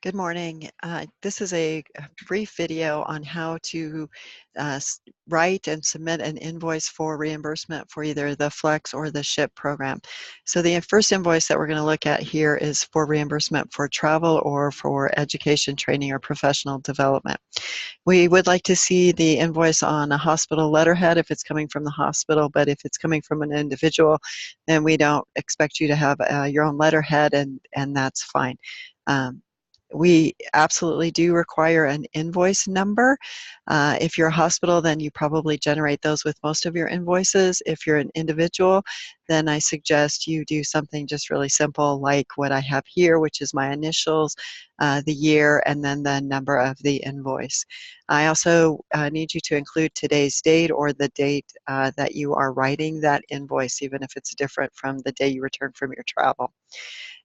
Good morning. This is a brief video on how to write and submit an invoice for reimbursement for either the Flex or the SHIP program. So the first invoice that we're going to look at here is for reimbursement for travel or for education, training, or professional development. We would like to see the invoice on a hospital letterhead if it's coming from the hospital, but if it's coming from an individual, then we don't expect you to have your own letterhead, and that's fine. We absolutely do require an invoice number. If you're a hospital, then you probably generate those with most of your invoices. If you're an individual, then I suggest you do something just really simple like what I have here, which is my initials, the year, and then the number of the invoice. I also need you to include today's date or the date that you are writing that invoice, even if it's different from the day you return from your travel.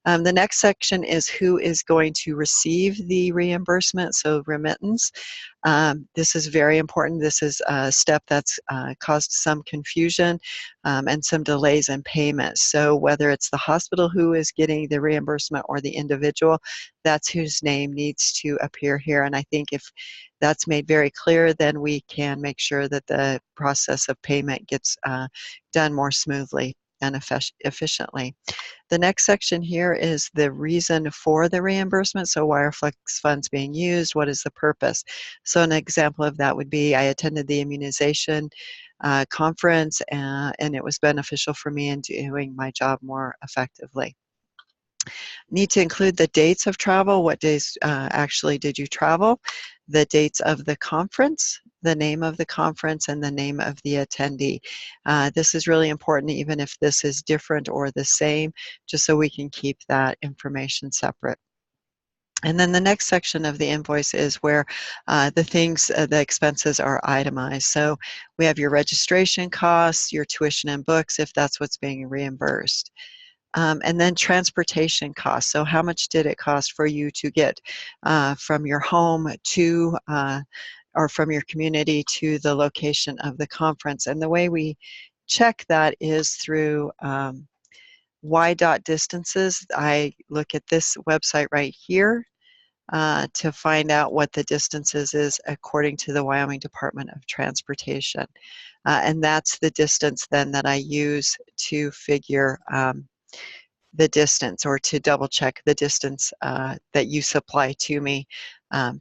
The next section is who is going to receive the reimbursement, so remittance. This is very important. This is a step that's caused some confusion and some delays in payment. So whether it's the hospital who is getting the reimbursement or the individual, that's whose name needs to appear here. And I think if that's made very clear, then we can make sure that the process of payment gets done more smoothly and efficiently. The next section here is the reason for the reimbursement. So why are Flex funds being used? What is the purpose? So an example of that would be I attended the immunization conference and it was beneficial for me in doing my job more effectively. Need to include the dates of travel. What days actually did you travel? The dates of the conference, the name of the conference, and the name of the attendee. This is really important even if this is different or the same, just so we can keep that information separate. And then the next section of the invoice is where the expenses are itemized. So we have your registration costs, your tuition and books, if that's what's being reimbursed. And then transportation costs. So how much did it cost for you to get from your home to or from your community to the location of the conference? And the way we check that is through y.distances. I look at this website right here to find out what the distances is according to the Wyoming Department of Transportation. And that's the distance then that I use to figure the distance, or to double check the distance that you supply to me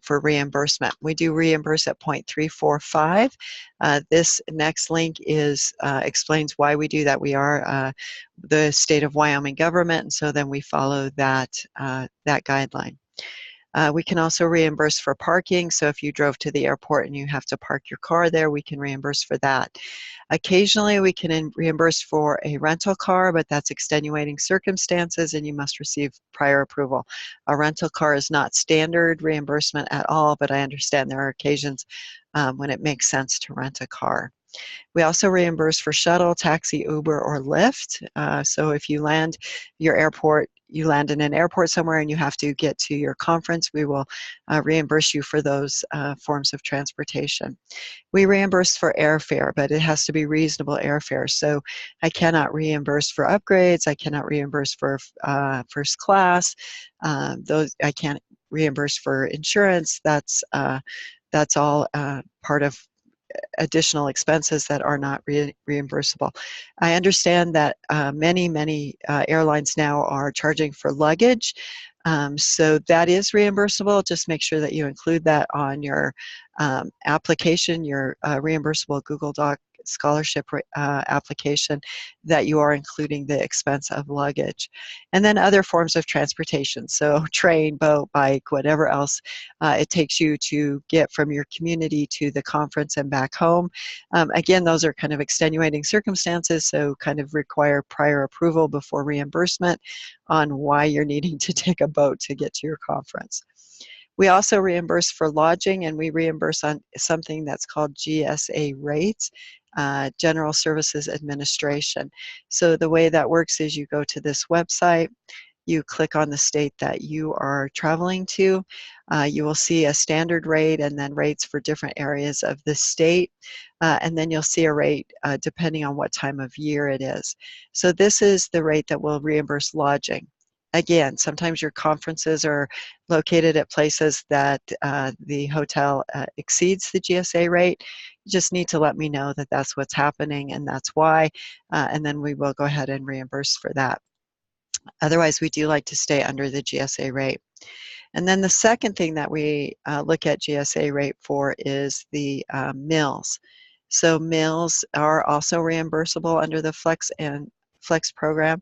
for reimbursement. We do reimburse at 0.345. This next link explains why we do that. We are the state of Wyoming government, and so then we follow that guideline. We can also reimburse for parking. So if you drove to the airport and you have to park your car there, we can reimburse for that. Occasionally, we can reimburse for a rental car, but that's extenuating circumstances and you must receive prior approval. A rental car is not standard reimbursement at all, but I understand there are occasions when it makes sense to rent a car. We also reimburse for shuttle, taxi, Uber, or Lyft. So if you land you land in an airport somewhere and you have to get to your conference, we will reimburse you for those forms of transportation. We reimburse for airfare, but it has to be reasonable airfare. So I cannot reimburse for upgrades. I cannot reimburse for first class. I can't reimburse for insurance. That's all part of additional expenses that are not reimbursable. I understand that many airlines now are charging for luggage, so that is reimbursable. Just make sure that you include that on your application, your reimbursable Google Doc scholarship application, that you are including the expense of luggage. And then other forms of transportation, so train, boat, bike, whatever else it takes you to get from your community to the conference and back home. Again, those are kind of extenuating circumstances, so kind of require prior approval before reimbursement on why you're needing to take a boat to get to your conference. We also reimburse for lodging, and we reimburse on something that's called GSA rates, General Services Administration. So the way that works is you go to this website, you click on the state that you are traveling to, you will see a standard rate and then rates for different areas of the state, and then you'll see a rate depending on what time of year it is. So this is the rate that will reimburse lodging. again, sometimes your conferences are located at places that the hotel exceeds the GSA rate. You just need to let me know that that's what's happening and that's why, and then we will go ahead and reimburse for that. Otherwise, we do like to stay under the GSA rate. And then the second thing that we look at GSA rate for is the meals. So meals are also reimbursable under the Flex program.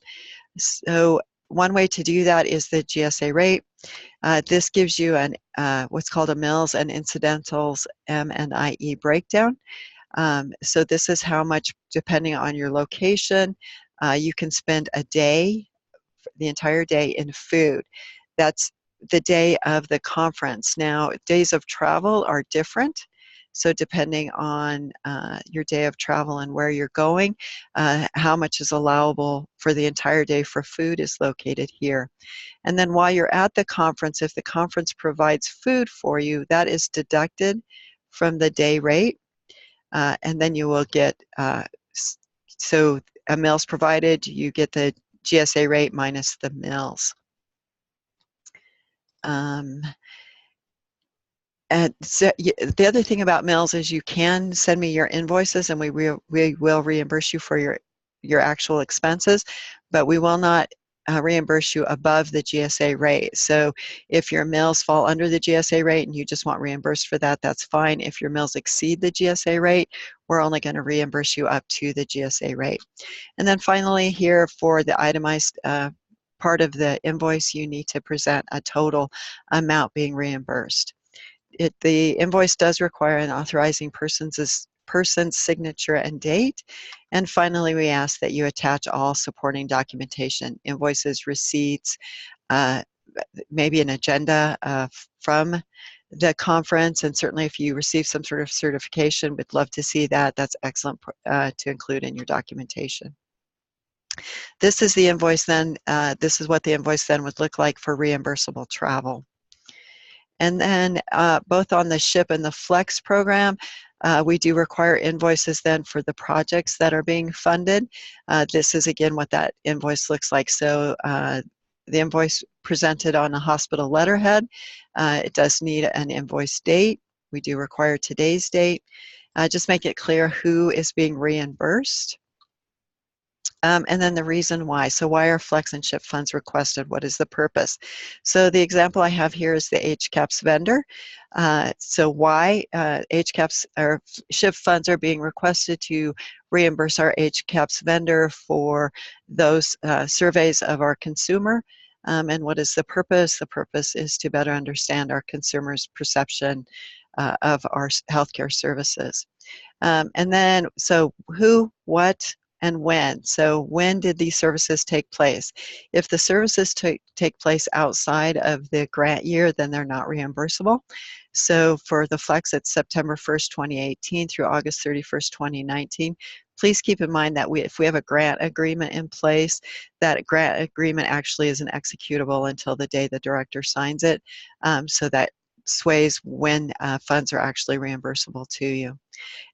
So one way to do that is the GSA rate. This gives you an what's called a meals and incidentals M&IE breakdown. So this is how much, depending on your location, you can spend a day, the entire day, in food. That's the day of the conference. Now, days of travel are different. So depending on your day of travel and where you're going, how much is allowable for the entire day for food is located here. And then while you're at the conference, if the conference provides food for you, that is deducted from the day rate. And then you will get, so a meal's provided, you get the GSA rate minus the meals. And so the other thing about meals is you can send me your invoices and we will reimburse you for your actual expenses, but we will not reimburse you above the GSA rate. So if your meals fall under the GSA rate and you just want reimbursed for that, that's fine. If your meals exceed the GSA rate, we're only going to reimburse you up to the GSA rate. And then finally here, for the itemized part of the invoice, you need to present a total amount being reimbursed. The invoice does require an authorizing person's signature and date. And finally, we ask that you attach all supporting documentation, invoices, receipts, maybe an agenda from the conference. And certainly if you receive some sort of certification, we'd love to see that. That's excellent to include in your documentation. This is the invoice then. This is what the invoice then would look like for reimbursable travel. And then both on the SHIP and the Flex program, we do require invoices then for the projects that are being funded. This is again what that invoice looks like. So the invoice presented on a hospital letterhead, it does need an invoice date. We do require today's date. Just make it clear who is being reimbursed. And then the reason why. So why are Flex and SHIP funds requested? What is the purpose? So the example I have here is the HCAPS vendor. So why HCAPS or SHIP funds are being requested to reimburse our HCAPS vendor for those surveys of our consumer. And what is the purpose? The purpose is to better understand our consumers' perception of our healthcare services. And then, so who, what, and when. So when did these services take place? If the services take place outside of the grant year, then they're not reimbursable. So for the Flex, it's September 1st, 2018 through August 31st, 2019. Please keep in mind that if we have a grant agreement in place, that grant agreement actually isn't executable until the day the director signs it. So that sways when funds are actually reimbursable to you.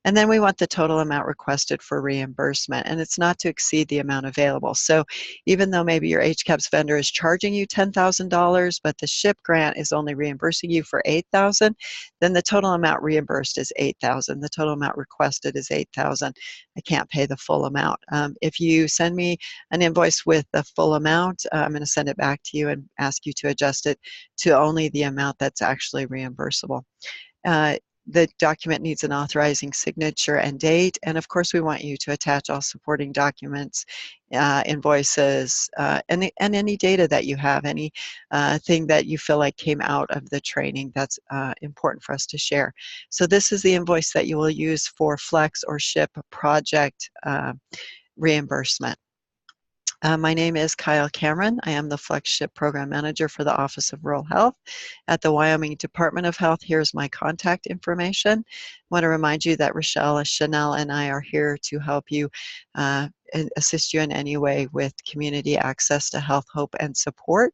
And then we want the total amount requested for reimbursement, and it's not to exceed the amount available. So even though maybe your HCAPS vendor is charging you $10,000, but the SHIP grant is only reimbursing you for $8,000, then the total amount reimbursed is $8,000. The total amount requested is $8,000. I can't pay the full amount. If you send me an invoice with the full amount, I'm going to send it back to you and ask you to adjust it to only the amount that's actually reimbursable. The document needs an authorizing signature and date, and of course we want you to attach all supporting documents, invoices, and any data that you have, any thing that you feel like came out of the training that's important for us to share. So this is the invoice that you will use for Flex or SHIP project reimbursement. My name is Kyle Cameron. I am the Flex SHIP Program Manager for the Office of Rural Health at the Wyoming Department of Health. Here's my contact information. I want to remind you that Rochelle, Chanel, and I are here to help you and assist you in any way with community access to health, hope, and support.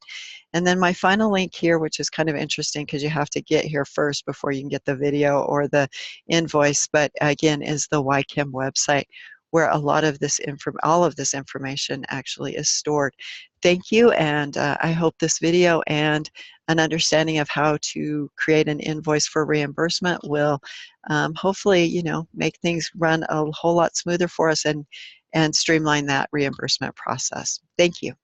And then my final link here, which is kind of interesting because you have to get here first before you can get the video or the invoice, but again, is the YChem website, where a lot of this all of this information actually is stored. Thank you, and I hope this video and an understanding of how to create an invoice for reimbursement will hopefully, make things run a whole lot smoother for us and streamline that reimbursement process. Thank you.